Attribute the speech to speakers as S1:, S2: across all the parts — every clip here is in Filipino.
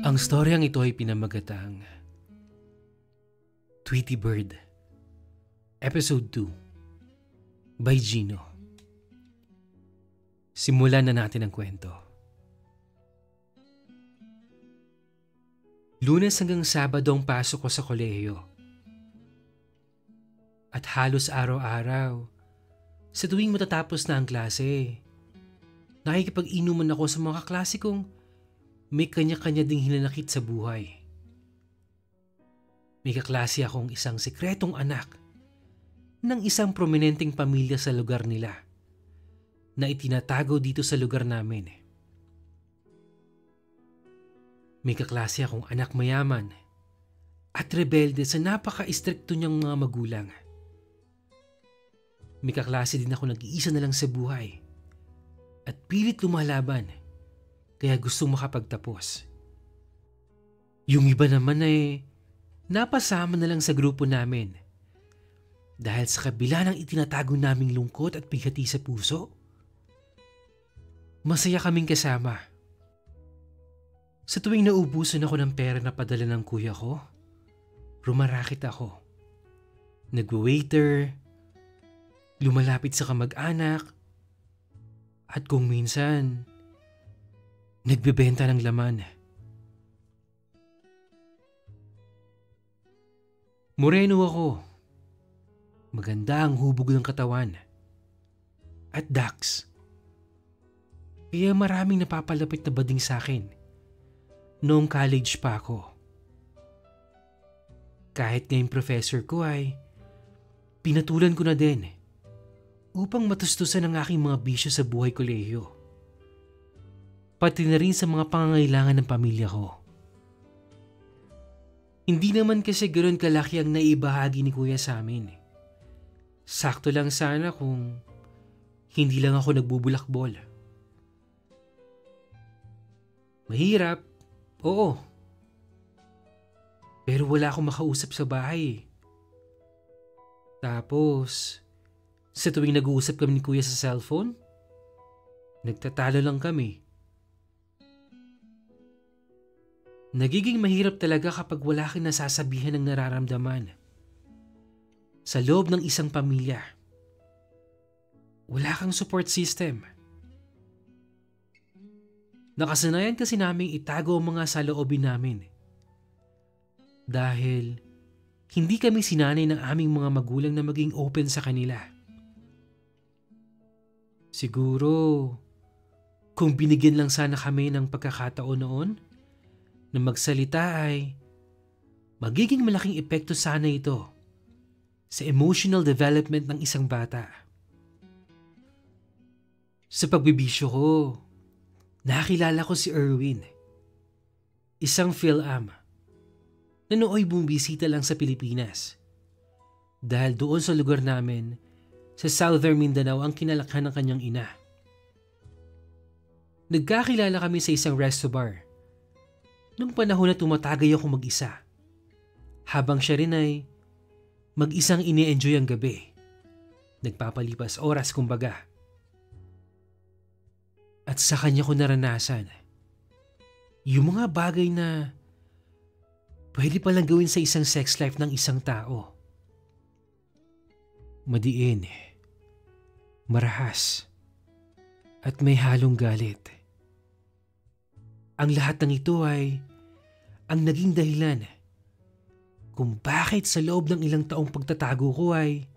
S1: Ang storyang ito ay pinamagatang Tweety Bird, Episode 2 by Gino. Simulan na natin ang kwento. Lunes hanggang Sabado ang pasok ko sa kolehiyo. At halos araw-araw, sa tuwing matatapos na ang klase, nakikipag-inuman ako sa mga kaklase kong may kanya-kanya ding hinanakit sa buhay. May kaklase akong isang sikretong anak ng isang prominenteng pamilya sa lugar nila na itinatago dito sa lugar namin. May kaklase akong anak mayaman at rebelde sa napaka-istrikto niyang mga magulang. May kaklase din ako nag-iisa na lang sa buhay at pilit lumalaban kaya gustong makapagtapos. Yung iba naman ay napasama na lang sa grupo namin dahil sa kabila ng itinatago naming lungkot at bighati sa puso, masaya kaming kasama. Sa tuwing naubusan ako ng pera na padala ng kuya ko, rumarakit ako. Nagwa-waiter, lumalapit sa kamag-anak, at kung minsan, nagbebenta ng laman. Moreno ako. Maganda ang hubog ng katawan. At dax. Kaya maraming napapalapit na bading sa akin noong college pa ako. Kahit ngayong professor ko ay pinatulan ko na din upang matustusan ang aking mga bisyo sa buhay kolehiyo. Pati na rin sa mga pangangailangan ng pamilya ko. Hindi naman kasi ganoon kalaki ang naibahagi ni kuya sa amin. Sakto lang sana kung hindi lang ako nagbubulakbol. Mahirap, oo. Pero wala akong makausap sa bahay. Tapos, sa tuwing nag-uusap kami ni kuya sa cellphone, nagtatalo lang kami. Nagiging mahirap talaga kapag wala kang nasasabihan ng nararamdaman. Sa loob ng isang pamilya, wala kang support system. Nakasanayan kasi naming itago ang mga saloobin namin. Dahil hindi kami sinanay ng aming mga magulang na maging open sa kanila. Siguro, kung binigyan lang sana kami ng pagkakataon noon, na magsalita ay magiging malaking epekto sana ito sa emotional development ng isang bata. Sa pagbibisyo ko, nakilala ko si Erwin, isang PhilAm na nooy bumisita lang sa Pilipinas dahil doon sa lugar namin sa Southern Mindanao ang kinalakhan ng kanyang ina. Nagkakilala kami sa isang resto bar nung panahon na tumatagay ako mag-isa, habang siya rin ay mag-isang ini-enjoy ang gabi. Nagpapalipas oras kumbaga. At sa kanya ko naranasan yung mga bagay na pwede palang gawin sa isang sex life ng isang tao. Madiin, marahas, at may halong galit. Ang lahat ng ito ay ang naging dahilan kung bakit sa loob ng ilang taong pagtatago ko ay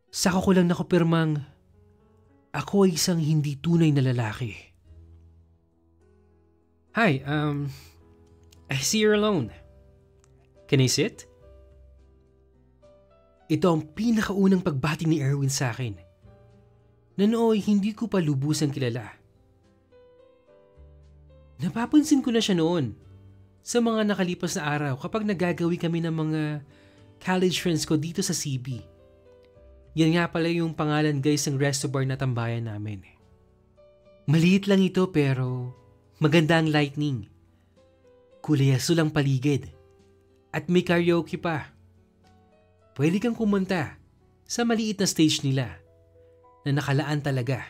S1: saka ko lang nakapirmang ako ay isang hindi tunay na lalaki. Hi, I see you're alone. Can I sit? Ito ang pinakaunang pagbati ni Erwin sa akin na nooy hindi ko pa lubusang kilala. Napapansin ko na siya noon sa mga nakalipas na araw kapag nagagawi kami ng mga college friends ko dito sa CB. Yan nga pala yung pangalan guys ng resto bar na tambayan namin. Maliit lang ito pero maganda ang lighting. Kulay asul ang paligid at may karaoke pa. Pwede kang kumanta sa maliit na stage nila na nakalaan talaga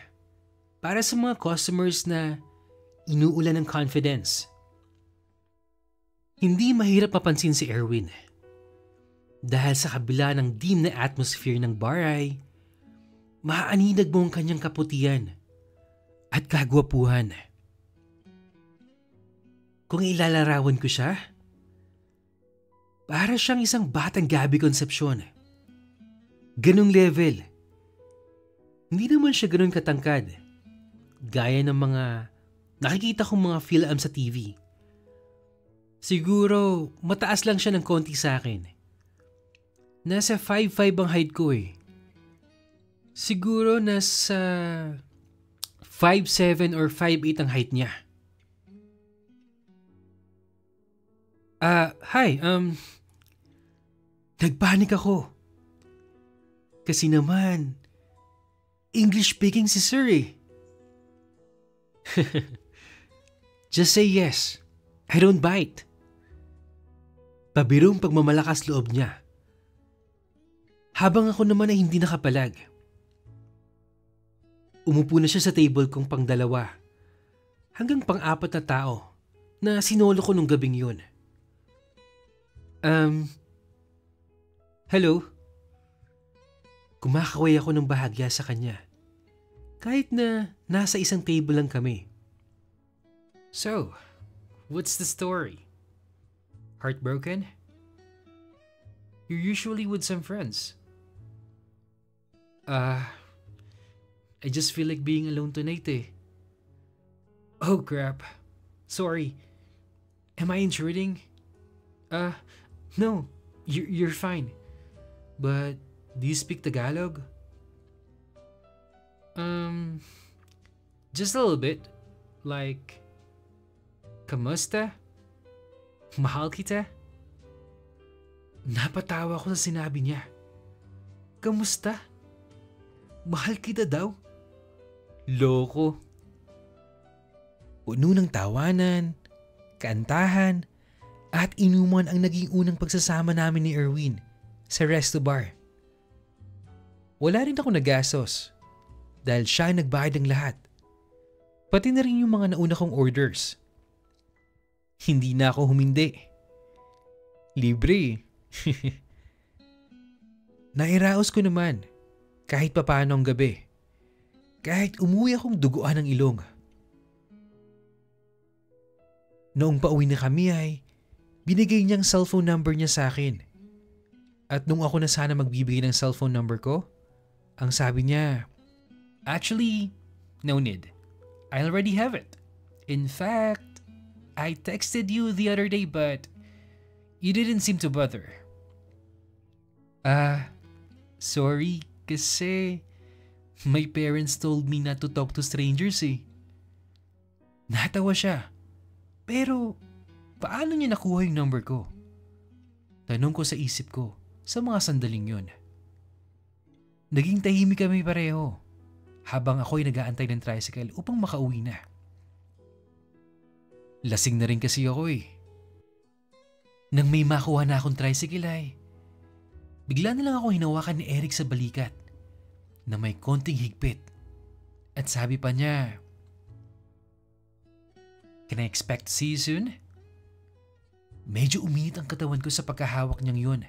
S1: para sa mga customers na inuulan ng confidence. Hindi mahirap mapansin si Erwin. Dahil sa kabila ng dim na atmosphere ng bar ay maaaninag mo ang kanyang kaputihan at kagwapuhan. Kung ilalarawan ko siya, para siyang isang batang Gabby Concepcion. Ganong level. Hindi naman siya ganon katangkad, gaya ng mga nakikita kong mga film sa TV. Siguro mataas lang siya ng konti sa akin. Nasa 5'5" ang height ko eh. Siguro nasa 5'7" or 5'8" ang height niya. Hi, nagpanik ako. Kasi naman, English speaking si Sir eh. Just say yes. I don't bite. Pabirong pagmamalakas loob niya. Habang ako naman ay hindi nakapalag. Umupo na siya sa table kong pang-2 hanggang pang-4 na tao na sinolo ko nung gabing yun. Hello? Kumakaway ako ng bahagya sa kanya. Kahit na nasa isang table lang kami. So, what's the story? Heartbroken? You're usually with some friends. I just feel like being alone tonight eh. Oh crap. Sorry. Am I intruding? No. You're fine. But, do you speak Tagalog? Just a little bit. Like, kamusta? Mahal kita? Napatawa ko sa sinabi niya. Kamusta? Mahal kita daw? Loko. Puno ng tawanan, kantahan, at inuman ang naging unang pagsasama namin ni Erwin sa resto bar. Wala rin ako nagastos dahil siya ang nagbayad ng lahat. Pati na rin yung mga nauna kong orders. Hindi na ako humindi. Libre. Nairaos ko naman kahit papaano ang gabi. Kahit umuwi akong duguan ng ilong. Noong pauwi na kami ay binigay niyang cellphone number niya sa akin. At nung ako na sana magbibigay ng cellphone number ko, ang sabi niya, actually, no need. I already have it. In fact, I texted you the other day but you didn't seem to bother. Sorry kasi my parents told me not to talk to strangers eh. Natawa siya. Pero paano niya nakuha yung number ko? Tanong ko sa isip ko sa mga sandaling yun. Naging tahimik kami pareho habang ako'y nag-aantay ng tricycle upang makauwi na. Lasing na rin kasi ako eh. Nang may makuha na akong tricycle ay bigla na lang ako hinawakan ni Eric sa balikat na may konting higpit at sabi pa niya, "Can I expect to see you soon?" Medyo uminit ang katawan ko sa pagkahawak niyang yun.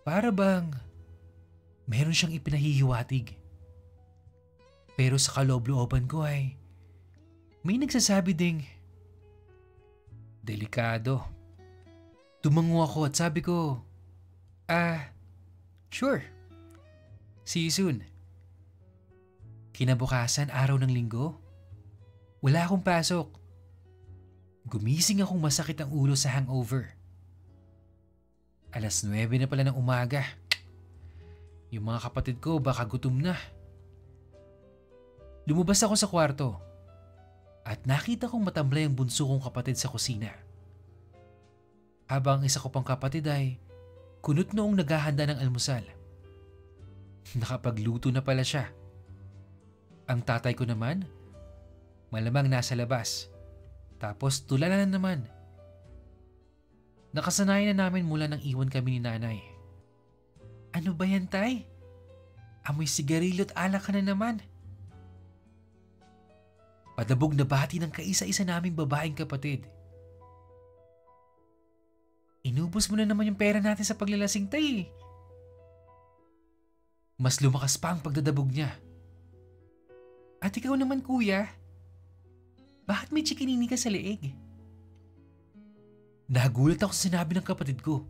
S1: Para bang meron siyang ipinahihiwatig. Pero sa kaloob-looban ko ay may nagsasabi ding, delikado. Tumango ako at sabi ko, sure. See you soon. Kinabukasan, araw ng linggo, wala akong pasok. Gumising akong masakit ang ulo sa hangover. 9:00 na pala ng umaga. Yung mga kapatid ko baka gutom na. Lumabas ako sa kwarto at nakita kong matamlay ang bunso kong kapatid sa kusina. Habang isa ko pang kapatid ay kunot noong naghahanda ng almusal. Nakapagluto na pala siya. Ang tatay ko naman, malamang nasa labas. Tapos tulala na naman. Nakasanayan na namin mula nang iwan kami ni nanay. Ano ba yan, tay? Amoy sigarilyo at alak ka na naman. Padabog na bati ng kaisa-isa naming babaeng kapatid. Inubos mo na naman yung pera natin sa paglalasing tay. Mas lumakas pa ang pagdadabog niya. At ikaw naman kuya, bakit may chikinini ka sa leeg? Nagulat ako sa sinabi ng kapatid ko.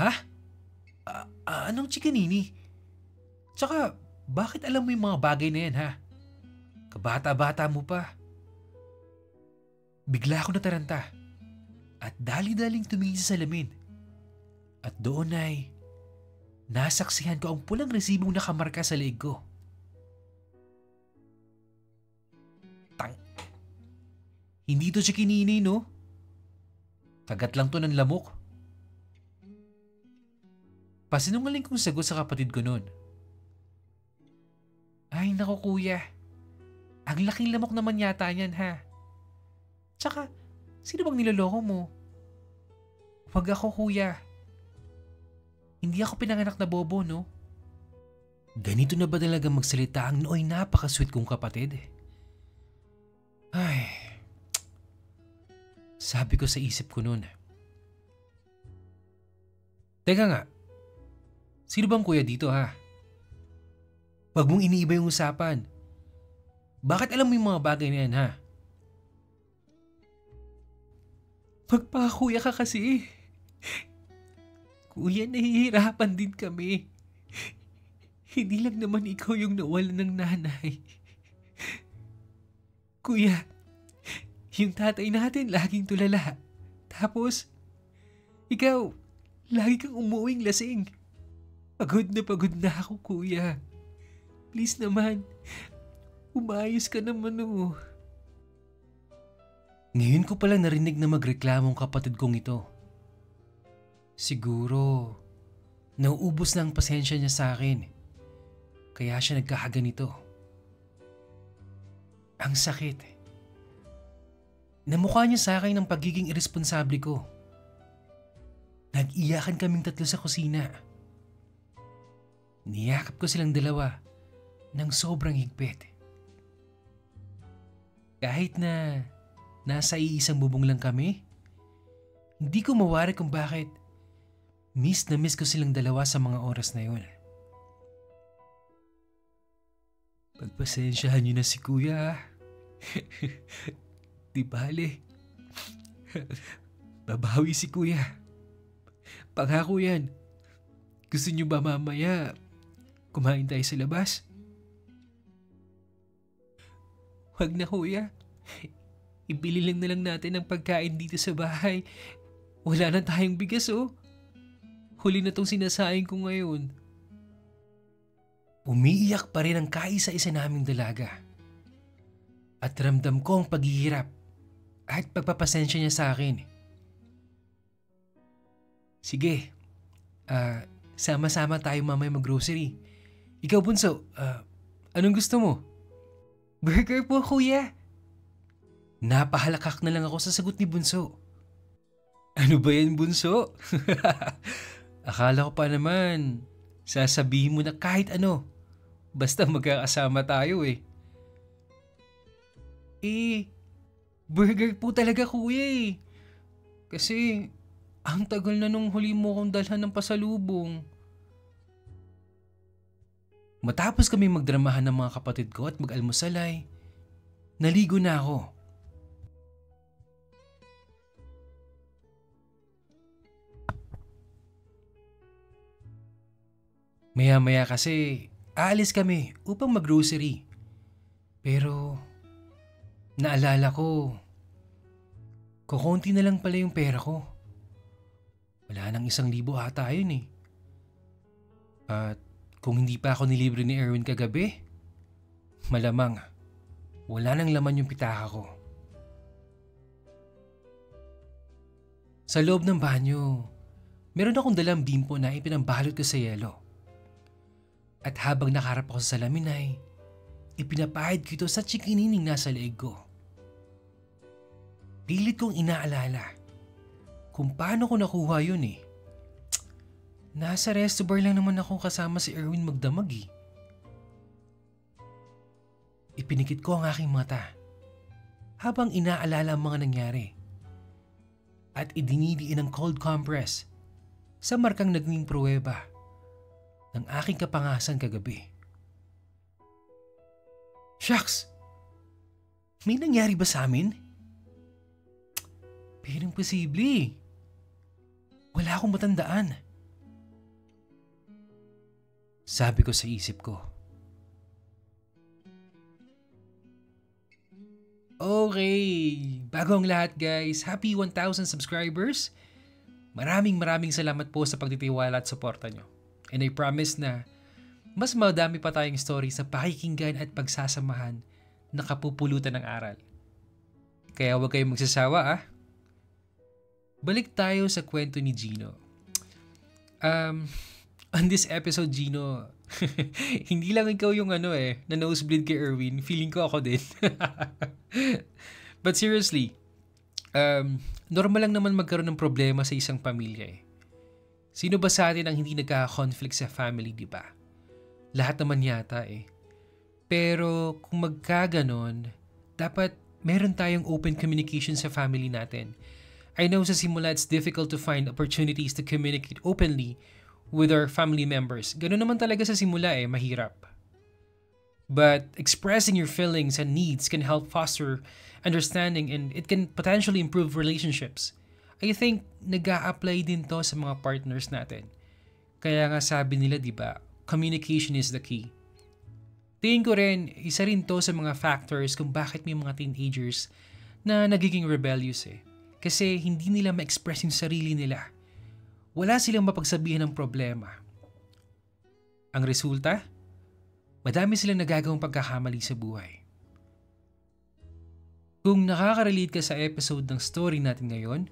S1: Ha? Anong chikinini? Tsaka, bakit alam mo yung mga bagay na yan ha? Kabata-bata mo pa. Bigla ako nataranta at dali-daling tumingin sa salamin. At doon ay nasaksihan ko ang pulang resibong nakamarka sa leeg ko. Hindi to chikinini, no? Kagat lang to ng lamok. Pasinungaling kong sagot sa kapatid ko noon. Ay nako kuya, ang laking lamok naman yata niyan ha. Tsaka, sino bang niloloko mo? Wag ako kuya. Hindi ako pinanganak na bobo, no? Ganito na ba talaga magsalita ang nooy napaka-sweet kong kapatid? Ay, sabi ko sa isip ko noon. Teka nga, sino bang kuya dito ha? Wag mong iniiba yung usapan. Bakit alam mo yung mga bagay na yan ha? Magpakakuya ka kasi. Kuya, nahihirapan din kami. Hindi lang naman ikaw yung nawalan ng nanay. Kuya, yung tatay natin laging tulala. Tapos, ikaw, lagi kang umuwing lasing. Pagod na ako, kuya. Please naman, umayos ka naman oh. Ngayon ko palang narinig na magreklamong kapatid kong ito. Siguro, nauubos na ang pasensya niya sa akin. Kaya siya nagkakaganito. Ang sakit. Namukha niya sa akin ng pagiging irresponsable ko. Nag-iyakan kaming tatlo sa kusina. Niyakap ko silang dalawa ng sobrang higpit. Kahit na nasa iisang bubong lang kami, hindi ko mawari kung bakit miss na miss ko silang dalawa sa mga oras na yun. Pagpasensyahan niyo na si kuya. Di bale. Babawi si kuya. Pangako yan. Gusto niyo ba mamaya kumain tayo sa labas? Wag na kuya. Ibili lang na lang natin ang pagkain dito sa bahay. Wala na tayong bigas oh. Huli na tong sinasaing ko ngayon. Umiiyak pa rin ang kaisa-isa naming dalaga. At ramdam ko ang paghihirap at pagpapasensya niya sa akin. Sige, sama-sama tayo mamaya mag-grocery. Ikaw bunso, anong gusto mo? Burger po kuya. Napahalakak na lang ako sa sagot ni bunso. Ano ba yan bunso? Akala ko pa naman, sasabihin mo na kahit ano. Basta magkakasama tayo eh. Burger po talaga kuya eh. Kasi ang tagal na nung huli mo kong dalhan ng pasalubong. Matapos kami magdramahan ng mga kapatid ko at mag-almusalay, naligo na ako. Maya-maya kasi aalis kami upang mag-grocery. Pero naalala ko, kukunti na lang pala yung pera ko. Wala nang 1,000 ata yun eh. At kung hindi pa ako nilibre ni Erwin kagabi, malamang wala nang laman yung pitaka ko. Sa loob ng banyo, meron akong dalang bimpo na ipinambalot ko sa yelo. At habang nakaharap ako sa salamin ay ipinapahid ko ito sa chikinining nasa leeg ko. Pilit kong inaalala kung paano ko nakuha yun eh. Nasa resto bar lang naman ako kasama si Erwin magdamag eh. Ipinikit ko ang aking mata habang inaalala ang mga nangyari. at idinidiin ng cold compress sa markang naging pruweba ng aking kapangasan kagabi. Shucks! May nangyari ba sa amin? Pero imposible. Wala akong matandaan. Sabi ko sa isip ko. Okay, bago ang lahat guys, happy 1,000 subscribers. Maraming salamat po sa pagtitiwala at suporta nyo. And I promise na mas madami pa tayong story sa pakikinggan at pagsasamahan na kapupulutan ng aral. Kaya huwag kayong magsasawa Balik tayo sa kwento ni Gino. On this episode Gino, hindi lang ikaw yung na nosebleed kay Erwin. Feeling ko ako din. But seriously, normal lang naman magkaroon ng problema sa isang pamilya Sino ba sa atin ang hindi nagka-conflict sa family, di ba? Lahat naman yata Pero kung magkaganon, dapat meron tayong open communication sa family natin. I know sa simula it's difficult to find opportunities to communicate openly with our family members. Ganun naman talaga sa simula mahirap. But expressing your feelings and needs can help foster understanding and it can potentially improve relationships. I think nag-a-apply din to sa mga partners natin. Kaya nga sabi nila, di ba, communication is the key. Tingin ko rin, isa rin to sa mga factors kung bakit may mga teenagers na nagiging rebellious Kasi hindi nila ma-express yung sarili nila. Wala silang mapagsabihan ng problema. Ang resulta? Madami silang nagagawang pagkakamali sa buhay. Kung nakaka-relate ka sa episode ng story natin ngayon,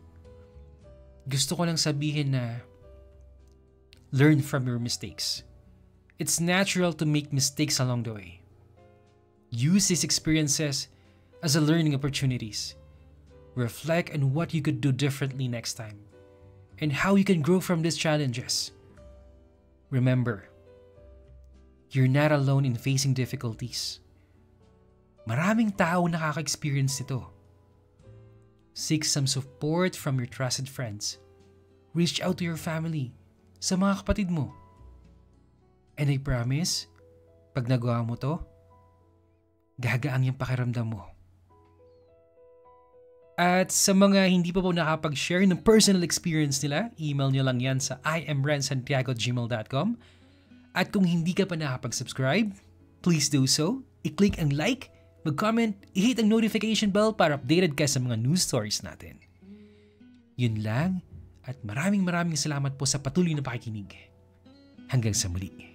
S1: gusto ko lang sabihin na learn from your mistakes. It's natural to make mistakes along the way. Use these experiences as a learning opportunities. Reflect on what you could do differently next time and how you can grow from these challenges. Remember, you're not alone in facing difficulties. Maraming tao nakaka-experience nito. Seek some support from your trusted friends. Reach out to your family, sa mga kapatid mo. And I promise, pag nagawa mo to, gagaan yung pakiramdam mo. At sa mga hindi pa po nakapag-share ng personal experience nila, email nyo lang yan sa imrensantiago@gmail.com. At kung hindi ka pa nakapag-subscribe, please do so. I-click ang like, mag-comment, i-hit ang notification bell para updated ka sa mga news stories natin. Yun lang at maraming salamat po sa patuloy na pakikinig. Hanggang sa muli.